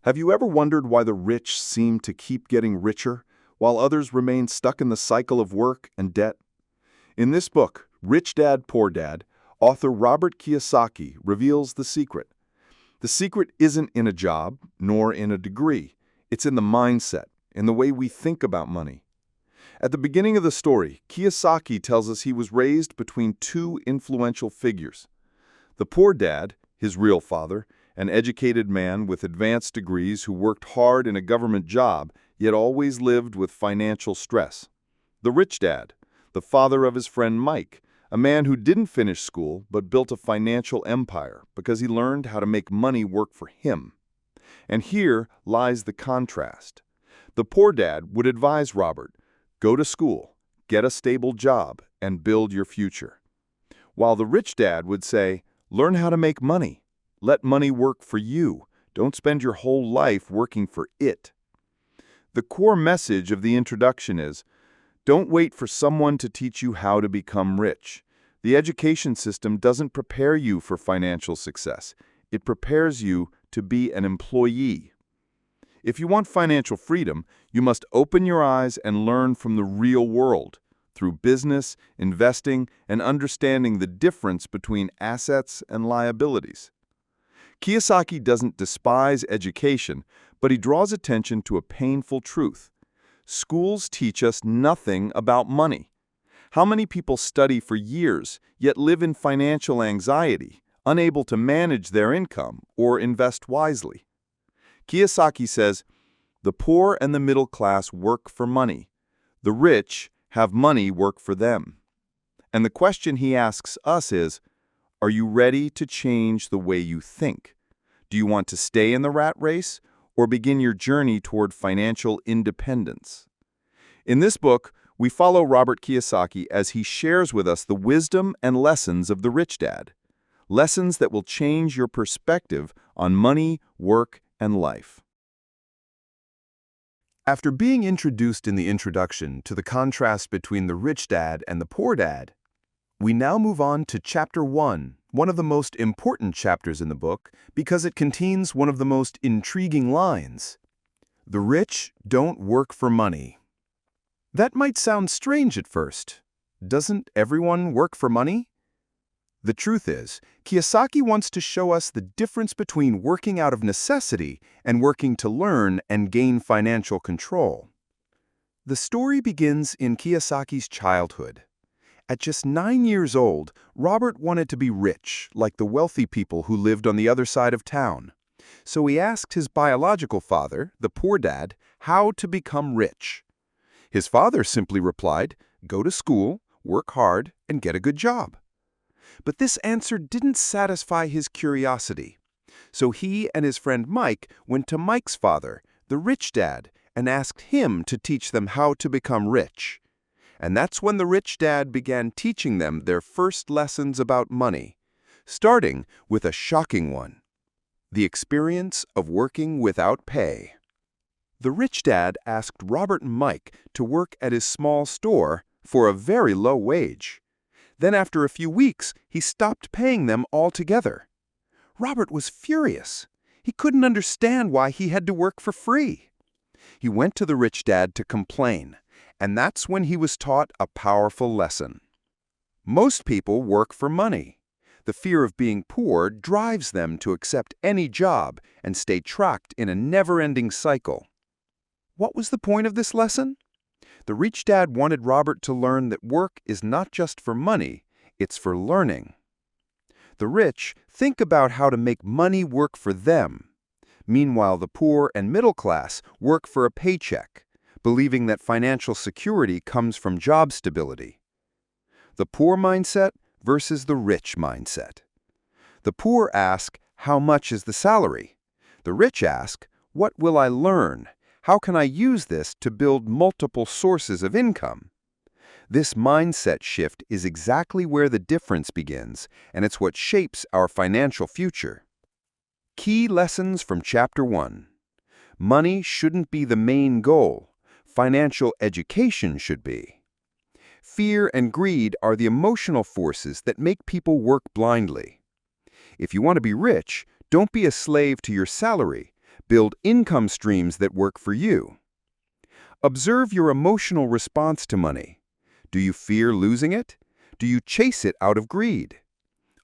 Have you ever wondered why the rich seem to keep getting richer, while others remain stuck in the cycle of work and debt? In this book, Rich Dad, Poor Dad, author Robert Kiyosaki reveals the secret. The secret isn't in a job, nor in a degree. It's in the mindset, in the way we think about money. At the beginning of the story, Kiyosaki tells us he was raised between two influential figures. The poor dad, his real father, an educated man with advanced degrees who worked hard in a government job, yet always lived with financial stress. The rich dad, the father of his friend Mike, a man who didn't finish school but built a financial empire because he learned how to make money work for him. And here lies the contrast. The poor dad would advise Robert, go to school, get a stable job, and build your future. While the rich dad would say, learn how to make money. Let money work for you. Don't spend your whole life working for it. The core message of the introduction is, don't wait for someone to teach you how to become rich. The education system doesn't prepare you for financial success. It prepares you to be an employee. If you want financial freedom, you must open your eyes and learn from the real world through business, investing, and understanding the difference between assets and liabilities. Kiyosaki doesn't despise education, but he draws attention to a painful truth. Schools teach us nothing about money. How many people study for years, yet live in financial anxiety, unable to manage their income or invest wisely? Kiyosaki says, the poor and the middle class work for money. The rich have money work for them. And the question he asks us is, are you ready to change the way you think? Do you want to stay in the rat race or begin your journey toward financial independence? In this book, we follow Robert Kiyosaki as he shares with us the wisdom and lessons of the rich dad. Lessons that will change your perspective on money, work, and life. After being introduced in the introduction to the contrast between the rich dad and the poor dad, we now move on to Chapter 1, one of the most important chapters in the book because it contains one of the most intriguing lines. The rich don't work for money. That might sound strange at first. Doesn't everyone work for money? The truth is, Kiyosaki wants to show us the difference between working out of necessity and working to learn and gain financial control. The story begins in Kiyosaki's childhood. At just 9 years old, Robert wanted to be rich, like the wealthy people who lived on the other side of town. So he asked his biological father, the poor dad, how to become rich. His father simply replied, go to school, work hard, and get a good job. But this answer didn't satisfy his curiosity. So he and his friend Mike went to Mike's father, the rich dad, and asked him to teach them how to become rich. And that's when the rich dad began teaching them their first lessons about money, starting with a shocking one: the experience of working without pay. The rich dad asked Robert and Mike to work at his small store for a very low wage. Then after a few weeks, he stopped paying them altogether. Robert was furious. He couldn't understand why he had to work for free. He went to the rich dad to complain, and that's when he was taught a powerful lesson. Most people work for money. The fear of being poor drives them to accept any job and stay trapped in a never-ending cycle. What was the point of this lesson? The rich dad wanted Robert to learn that work is not just for money, it's for learning. The rich think about how to make money work for them. Meanwhile, the poor and middle class work for a paycheck, believing that financial security comes from job stability. The poor mindset versus the rich mindset. The poor ask, how much is the salary? The rich ask, what will I learn? How can I use this to build multiple sources of income? This mindset shift is exactly where the difference begins, and it's what shapes our financial future. Key lessons from Chapter 1. Money shouldn't be the main goal. Financial education should be. Fear and greed are the emotional forces that make people work blindly. If you want to be rich, don't be a slave to your salary, Build income streams that work for you. Observe your emotional response to money. Do you fear losing it? Do you chase it out of greed?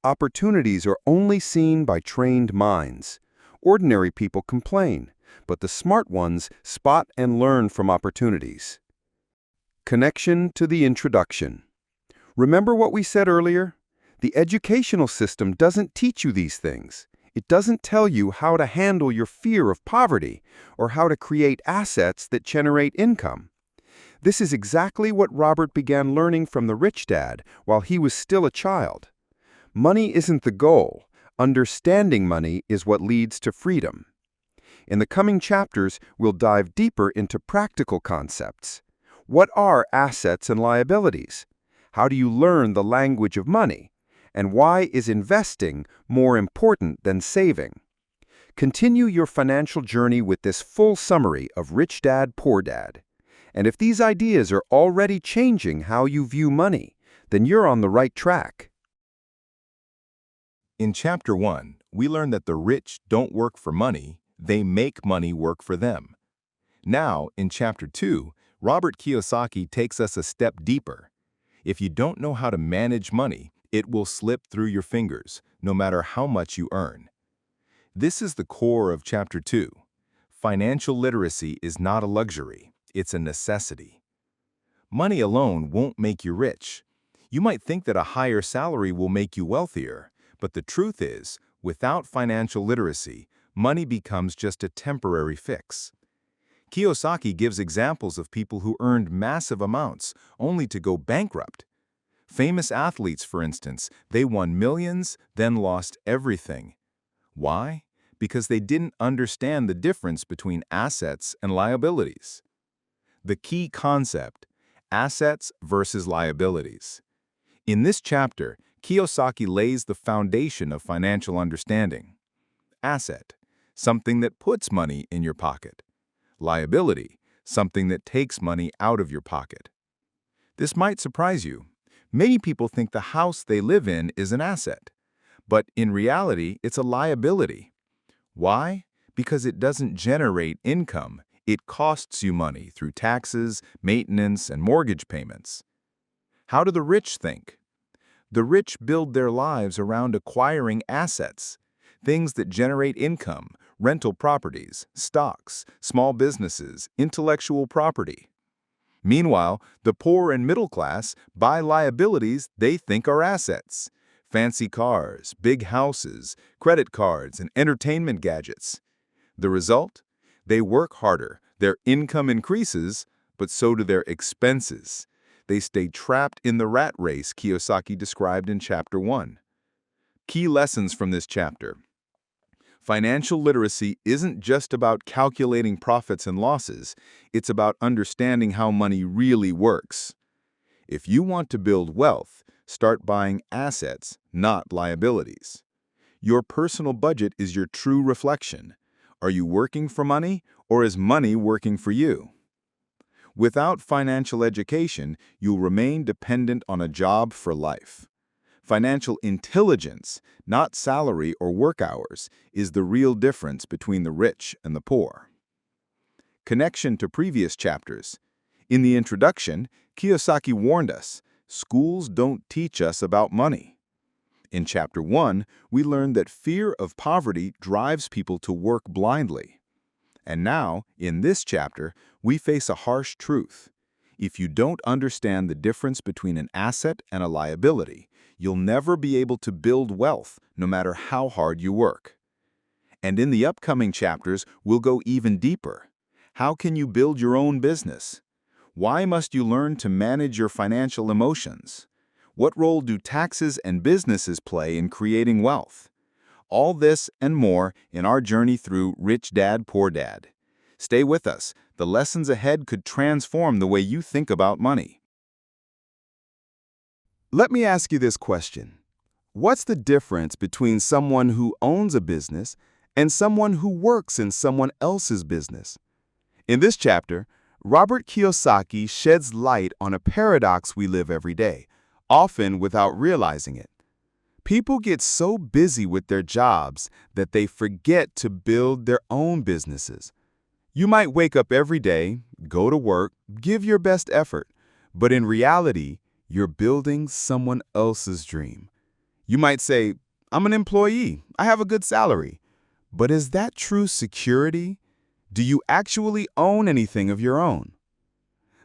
Opportunities are only seen by trained minds. Ordinary people complain, but the smart ones spot and learn from opportunities. Connection to the introduction. Remember what we said earlier? The educational system doesn't teach you these things. It doesn't tell you how to handle your fear of poverty or how to create assets that generate income. This is exactly what Robert began learning from the rich dad while he was still a child. Money isn't the goal. Understanding money is what leads to freedom. In the coming chapters, we'll dive deeper into practical concepts. What are assets and liabilities? How do you learn the language of money? And why is investing more important than saving? Continue your financial journey with this full summary of Rich Dad, Poor Dad. And if these ideas are already changing how you view money, then you're on the right track. In Chapter 1, we learn that the rich don't work for money, they make money work for them. Now, in Chapter 2, Robert Kiyosaki takes us a step deeper. If you don't know how to manage money, it will slip through your fingers, no matter how much you earn. This is the core of Chapter 2. Financial literacy is not a luxury, it's a necessity. Money alone won't make you rich. You might think that a higher salary will make you wealthier, but the truth is, without financial literacy, money becomes just a temporary fix. Kiyosaki gives examples of people who earned massive amounts only to go bankrupt. Famous athletes, for instance, they won millions, then lost everything. Why? Because they didn't understand the difference between assets and liabilities. The key concept: assets versus liabilities. In this chapter, Kiyosaki lays the foundation of financial understanding. Asset: something that puts money in your pocket. Liability: something that takes money out of your pocket. This might surprise you. Many people think the house they live in is an asset, but in reality, it's a liability. Why? Because it doesn't generate income. It costs you money through taxes, maintenance, and mortgage payments. How do the rich think? The rich build their lives around acquiring assets, things that generate income, rental properties, stocks, small businesses, intellectual property. Meanwhile, the poor and middle class buy liabilities they think are assets: fancy cars, big houses, credit cards, and entertainment gadgets. The result? They work harder, their income increases, but so do their expenses. They stay trapped in the rat race Kiyosaki described in Chapter 1. Key lessons from this chapter. Financial literacy isn't just about calculating profits and losses, it's about understanding how money really works. If you want to build wealth, start buying assets, not liabilities. Your personal budget is your true reflection. Are you working for money, or is money working for you? Without financial education, you'll remain dependent on a job for life. Financial intelligence, not salary or work hours, is the real difference between the rich and the poor. Connection to previous chapters. In the introduction, Kiyosaki warned us, schools don't teach us about money. In Chapter 1, we learned that fear of poverty drives people to work blindly. And now, in this chapter, we face a harsh truth. If you don't understand the difference between an asset and a liability, you'll never be able to build wealth, no matter how hard you work. And in the upcoming chapters, we'll go even deeper. How can you build your own business? Why must you learn to manage your financial emotions? What role do taxes and businesses play in creating wealth? All this and more in our journey through Rich Dad, Poor Dad. Stay with us. The lessons ahead could transform the way you think about money. Let me ask you this question. What's the difference between someone who owns a business and someone who works in someone else's business? In this chapter, Robert Kiyosaki sheds light on a paradox we live every day, often without realizing it. People get so busy with their jobs that they forget to build their own businesses. You might wake up every day, go to work, give your best effort, but in reality, you're building someone else's dream. You might say, "I'm an employee, I have a good salary." But is that true security? Do you actually own anything of your own?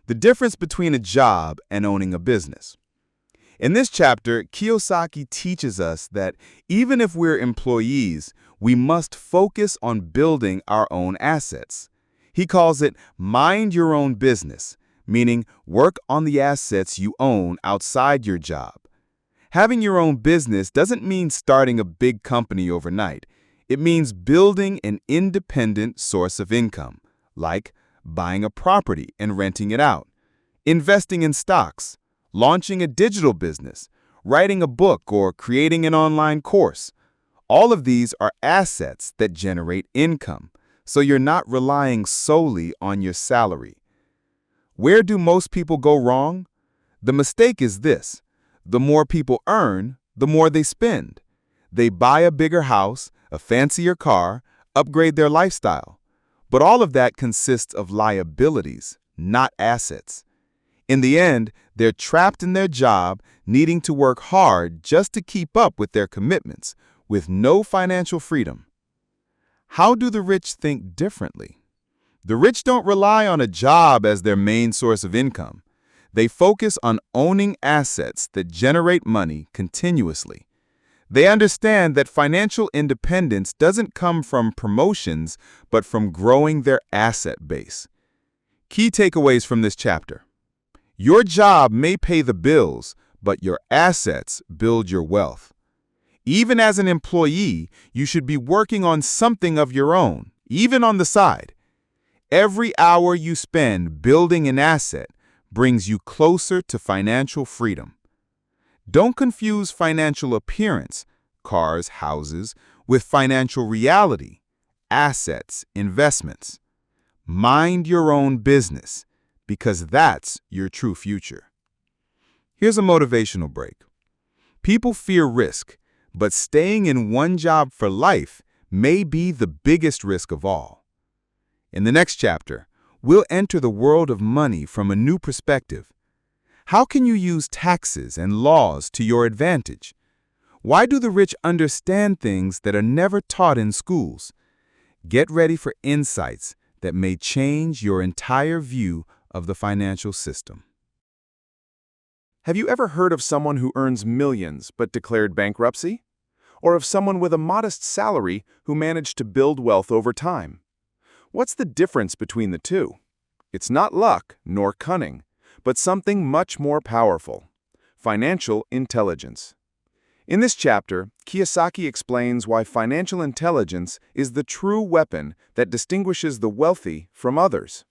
The difference between a job and owning a business. In this chapter, Kiyosaki teaches us that even if we're employees, we must focus on building our own assets. He calls it mind your own business, meaning work on the assets you own outside your job. Having your own business doesn't mean starting a big company overnight. It means building an independent source of income, like buying a property and renting it out, investing in stocks, launching a digital business, writing a book, or creating an online course. All of these are assets that generate income, so you're not relying solely on your salary. Where do most people go wrong? The mistake is this: the more people earn, the more they spend. They buy a bigger house, a fancier car, upgrade their lifestyle. But all of that consists of liabilities, not assets. In the end, they're trapped in their job, needing to work hard just to keep up with their commitments, with no financial freedom. How do the rich think differently? The rich don't rely on a job as their main source of income. They focus on owning assets that generate money continuously. They understand that financial independence doesn't come from promotions, but from growing their asset base. Key takeaways from this chapter. Your job may pay the bills, but your assets build your wealth. Even as an employee, you should be working on something of your own, even on the side. Every hour you spend building an asset brings you closer to financial freedom. Don't confuse financial appearance, cars, houses, with financial reality, assets, investments. Mind your own business, because that's your true future. Here's a motivational break. People fear risk, but staying in one job for life may be the biggest risk of all. In the next chapter, we'll enter the world of money from a new perspective. How can you use taxes and laws to your advantage? Why do the rich understand things that are never taught in schools? Get ready for insights that may change your entire view of the financial system. Have you ever heard of someone who earns millions but declared bankruptcy? Or of someone with a modest salary who managed to build wealth over time? What's the difference between the two? It's not luck nor cunning, but something much more powerful: financial intelligence. In this chapter, Kiyosaki explains why financial intelligence is the true weapon that distinguishes the wealthy from others.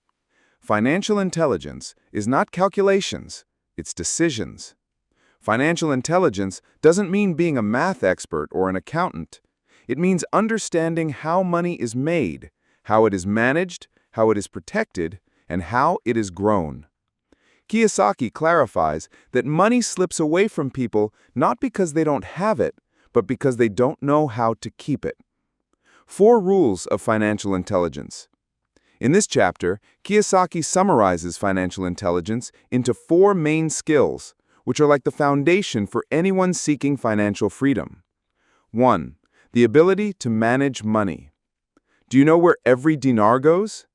Financial intelligence is not calculations, it's decisions. Financial intelligence doesn't mean being a math expert or an accountant. It means understanding how money is made, how it is managed, how it is protected, and how it is grown. Kiyosaki clarifies that money slips away from people not because they don't have it, but because they don't know how to keep it. 4 rules of financial intelligence. In this chapter, Kiyosaki summarizes financial intelligence into 4 main skills, which are like the foundation for anyone seeking financial freedom. 1. The ability to manage money. Do you know where every dinar goes?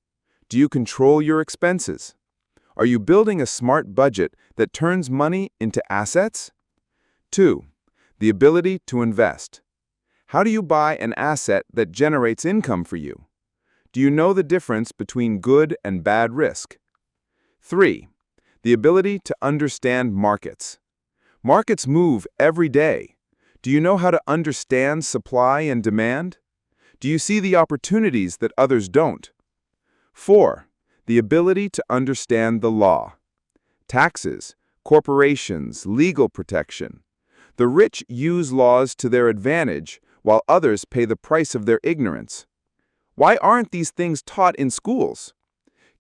Do you control your expenses? Are you building a smart budget that turns money into assets? 2. The ability to invest. How do you buy an asset that generates income for you? Do you know the difference between good and bad risk? 3. The ability to understand markets. Markets move every day. Do you know how to understand supply and demand? Do you see the opportunities that others don't? 4. The ability to understand the law. Taxes, corporations, legal protection. The rich use laws to their advantage, while others pay the price of their ignorance. Why aren't these things taught in schools?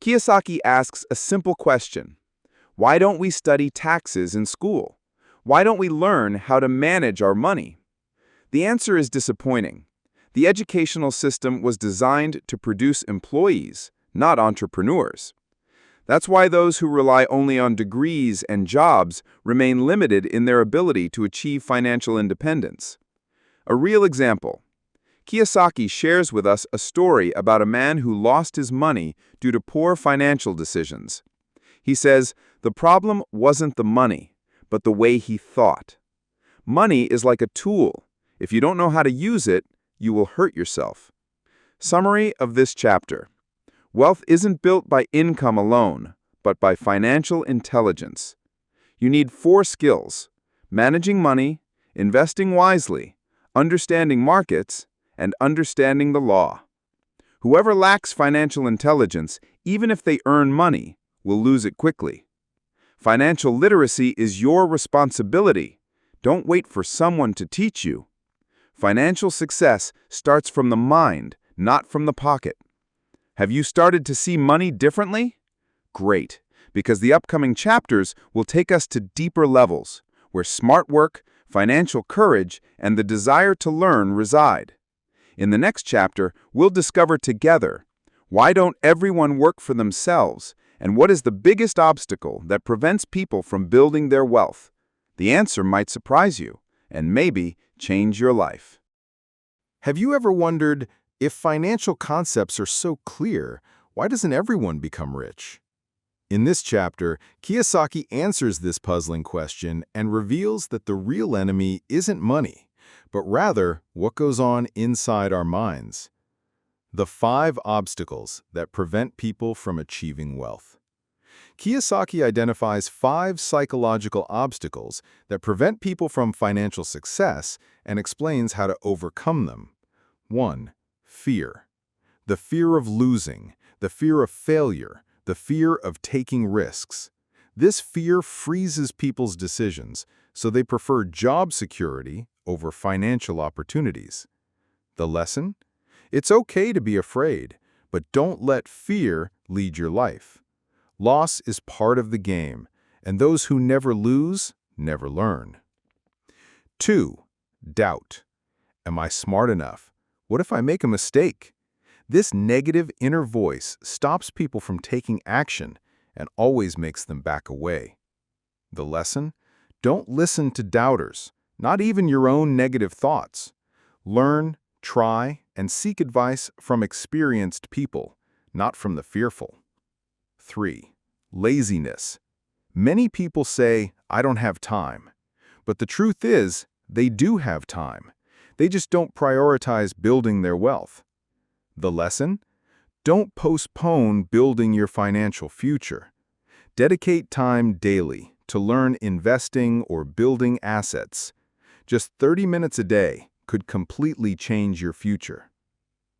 Kiyosaki asks a simple question. Why don't we study taxes in school? Why don't we learn how to manage our money? The answer is disappointing. The educational system was designed to produce employees, not entrepreneurs. That's why those who rely only on degrees and jobs remain limited in their ability to achieve financial independence. A real example. Kiyosaki shares with us a story about a man who lost his money due to poor financial decisions. He says, the problem wasn't the money, but the way he thought. Money is like a tool. If you don't know how to use it, you will hurt yourself. Summary of this chapter. Wealth isn't built by income alone, but by financial intelligence. You need 4 skills: managing money, investing wisely, understanding markets, and understanding the law. Whoever lacks financial intelligence, even if they earn money, will lose it quickly. Financial literacy is your responsibility. Don't wait for someone to teach you. Financial success starts from the mind, not from the pocket. Have you started to see money differently? Great, because the upcoming chapters will take us to deeper levels, where smart work, financial courage, and the desire to learn reside. In the next chapter, we'll discover together, why don't everyone work for themselves, and what is the biggest obstacle that prevents people from building their wealth? The answer might surprise you, and maybe change your life. Have you ever wondered, if financial concepts are so clear, why doesn't everyone become rich? In this chapter, Kiyosaki answers this puzzling question and reveals that the real enemy isn't money, but rather what goes on inside our minds. The 5 obstacles that prevent people from achieving wealth. Kiyosaki identifies 5 psychological obstacles that prevent people from financial success and explains how to overcome them. 1. Fear. The fear of losing, the fear of failure, the fear of taking risks. This fear freezes people's decisions, so they prefer job security over financial opportunities. The lesson? It's okay to be afraid, but don't let fear lead your life. Loss is part of the game, and those who never lose, never learn. 2. Doubt. Am I smart enough? What if I make a mistake? This negative inner voice stops people from taking action and always makes them back away. The lesson? Don't listen to doubters, not even your own negative thoughts. Learn, try, and seek advice from experienced people, not from the fearful. 3. Laziness. Many people say, I don't have time. But the truth is, they do have time. They just don't prioritize building their wealth. The lesson? Don't postpone building your financial future. Dedicate time daily to learn investing or building assets. Just 30 minutes a day could completely change your future.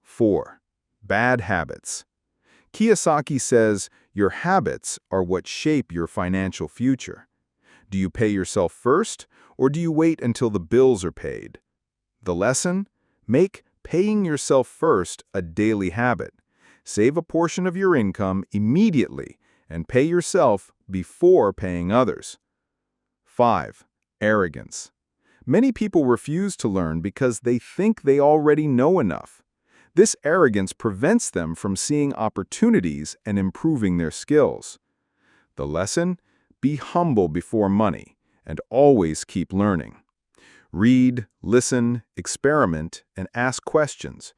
4. Bad habits. Kiyosaki says your habits are what shape your financial future. Do you pay yourself first, or do you wait until the bills are paid? The lesson? Make paying yourself first a daily habit. Save a portion of your income immediately and pay yourself before paying others. 5. Arrogance. Many people refuse to learn because they think they already know enough. This arrogance prevents them from seeing opportunities and improving their skills. The lesson? Be humble before money and always keep learning. Read, listen, experiment, and ask questions,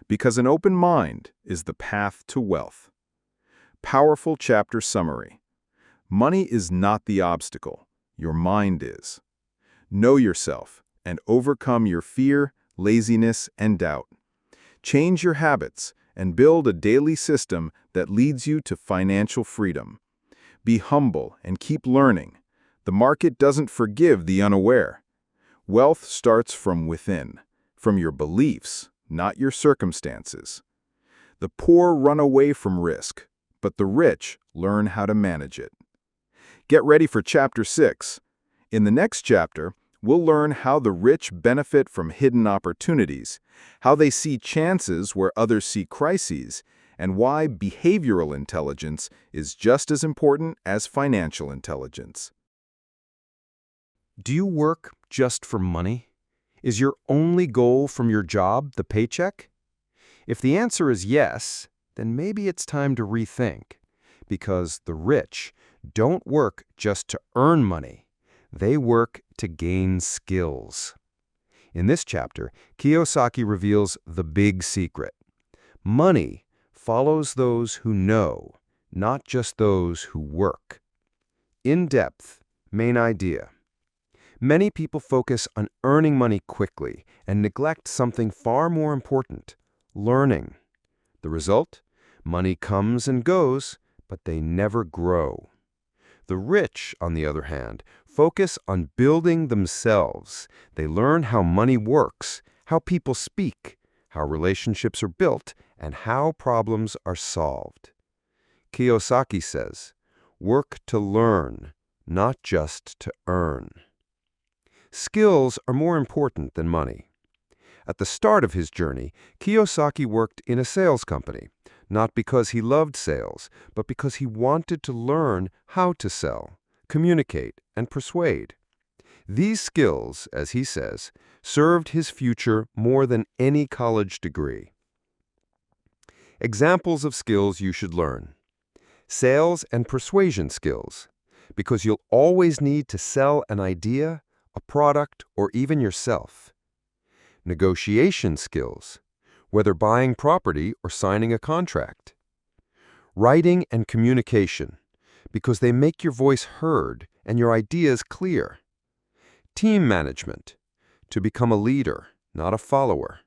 because an open mind is the path to wealth. Powerful chapter summary. Money is not the obstacle, your mind is. Know yourself and overcome your fear, laziness, and doubt. Change your habits and build a daily system that leads you to financial freedom. Be humble and keep learning. The market doesn't forgive the unaware. Wealth starts from within, from your beliefs, not your circumstances. The poor run away from risk, but the rich learn how to manage it. Get ready for Chapter 6. In the next chapter, we'll learn how the rich benefit from hidden opportunities, how they see chances where others see crises, and why behavioral intelligence is just as important as financial intelligence. Do you work just for money? Is your only goal from your job the paycheck? If the answer is yes, then maybe it's time to rethink. Because the rich don't work just to earn money. They work to gain skills. In this chapter, Kiyosaki reveals the big secret. Money follows those who know, not just those who work. In depth, main idea. Many people focus on earning money quickly and neglect something far more important, learning. The result? Money comes and goes, but they never grow. The rich, on the other hand, focus on building themselves. They learn how money works, how people speak, how relationships are built, and how problems are solved. Kiyosaki says, work to learn, not just to earn. Skills are more important than money. At the start of his journey, Kiyosaki worked in a sales company, not because he loved sales, but because he wanted to learn how to sell, communicate, and persuade. These skills, as he says, served his future more than any college degree. Examples of skills you should learn. Sales and persuasion skills, because you'll always need to sell an idea, a product, or even yourself. Negotiation skills, whether buying property or signing a contract. Writing and communication, because they make your voice heard and your ideas clear. Team management, to become a leader, not a follower.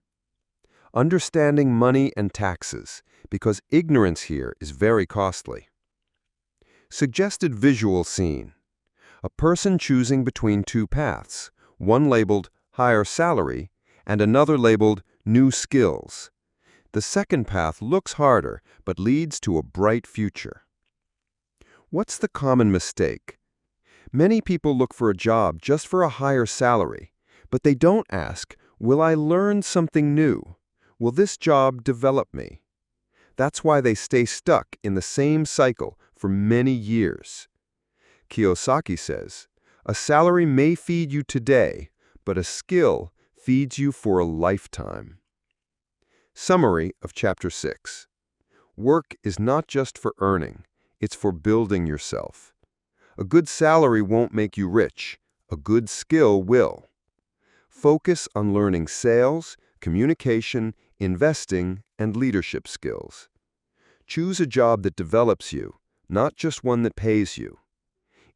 Understanding money and taxes, because ignorance here is very costly. Suggested visual scene, a person choosing between two paths, one labeled higher salary and another labeled new skills. The second path looks harder, but leads to a bright future. What's the common mistake? Many people look for a job just for a higher salary, but they don't ask, will I learn something new? Will this job develop me? That's why they stay stuck in the same cycle for many years. Kiyosaki says, a salary may feed you today, but a skill feeds you for a lifetime. Summary of Chapter 6. Work is not just for earning, it's for building yourself. A good salary won't make you rich. A good skill will. Focus on learning sales, communication, investing, and leadership skills. Choose a job that develops you, not just one that pays you.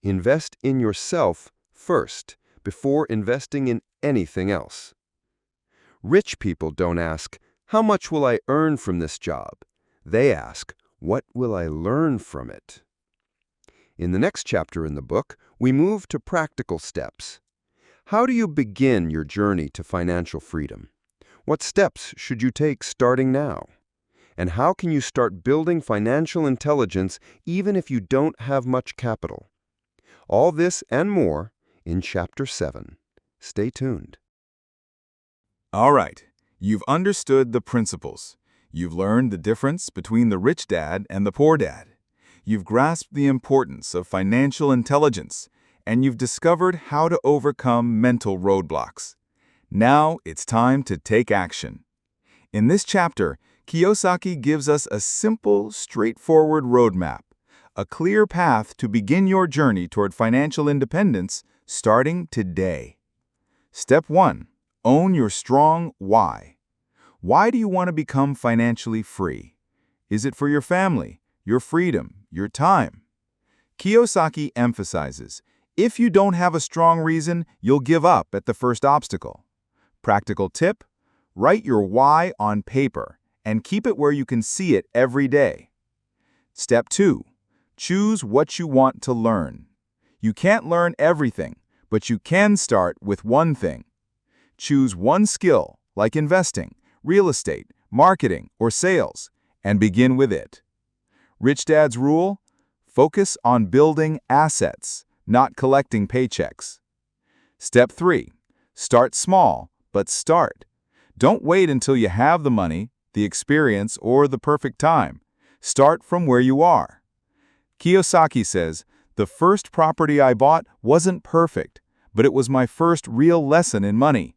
Invest in yourself first, before investing in anything else. Rich people don't ask, how much will I earn from this job? They ask, what will I learn from it? In the next chapter in the book, we move to practical steps. How do you begin your journey to financial freedom? What steps should you take starting now? And how can you start building financial intelligence even if you don't have much capital? All this and more in Chapter 7. Stay tuned. All right, you've understood the principles. You've learned the difference between the rich dad and the poor dad. You've grasped the importance of financial intelligence, and you've discovered how to overcome mental roadblocks. Now it's time to take action. In this chapter, Kiyosaki gives us a simple, straightforward roadmap, a clear path to begin your journey toward financial independence starting today. Step 1. Own your strong why. Why do you want to become financially free? Is it for your family, your freedom, your time? Kiyosaki emphasizes, if you don't have a strong reason, you'll give up at the first obstacle. Practical tip: write your why on paper and keep it where you can see it every day. Step 2. Choose what you want to learn. You can't learn everything, but you can start with one thing. Choose one skill, like investing, real estate, marketing, or sales, and begin with it. Rich Dad's rule: focus on building assets, not collecting paychecks. Step 3. Start small, but start. Don't wait until you have the money, the experience, or the perfect time. Start from where you are. Kiyosaki says, the first property I bought wasn't perfect, but it was my first real lesson in money.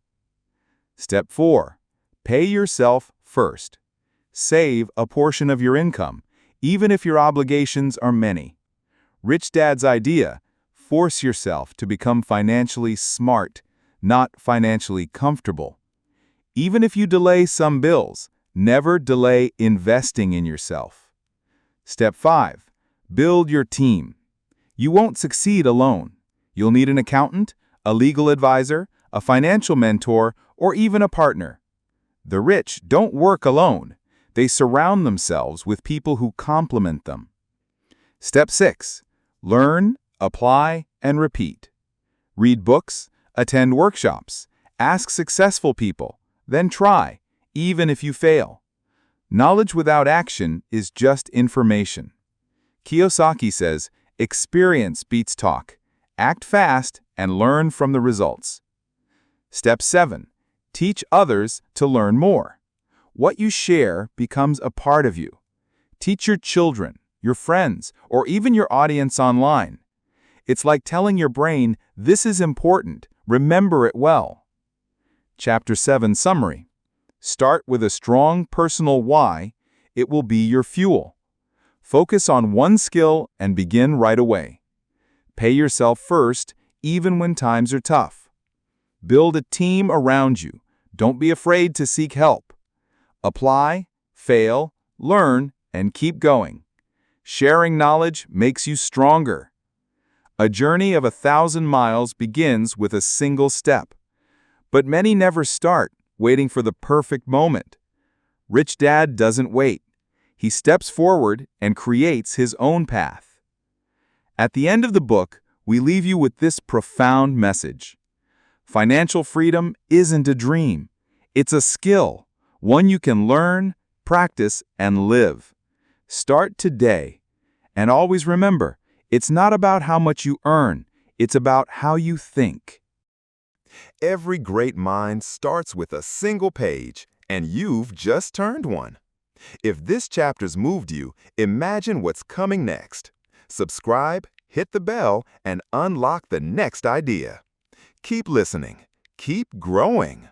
Step 4. Pay yourself first. Save a portion of your income, even if your obligations are many. Rich Dad's idea: force yourself to become financially smart, not financially comfortable. Even if you delay some bills, never delay investing in yourself. Step 5. Build your team. You won't succeed alone. You'll need an accountant, a legal advisor, a financial mentor, or even a partner. The rich don't work alone. They surround themselves with people who complement them. Step 6. Learn, apply, and repeat. Read books, attend workshops, ask successful people, then try, even if you fail. Knowledge without action is just information. Kiyosaki says, experience beats talk. Act fast and learn from the results. Step 7. Teach others to learn more. What you share becomes a part of you. Teach your children, your friends, or even your audience online. It's like telling your brain, this is important, remember it well. Chapter 7 Summary. Start with a strong personal why. It will be your fuel. Focus on one skill and begin right away. Pay yourself first, even when times are tough. Build a team around you. Don't be afraid to seek help. Apply, fail, learn, and keep going. Sharing knowledge makes you stronger. A journey of 1,000 miles begins with a single step. But many never start, waiting for the perfect moment. Rich Dad doesn't wait. He steps forward and creates his own path. At the end of the book, we leave you with this profound message. Financial freedom isn't a dream. It's a skill, one you can learn, practice, and live. Start today. And always remember, it's not about how much you earn, it's about how you think. Every great mind starts with a single page, and you've just turned one. If this chapter's moved you, imagine what's coming next. Subscribe, hit the bell, and unlock the next idea. Keep listening. Keep growing.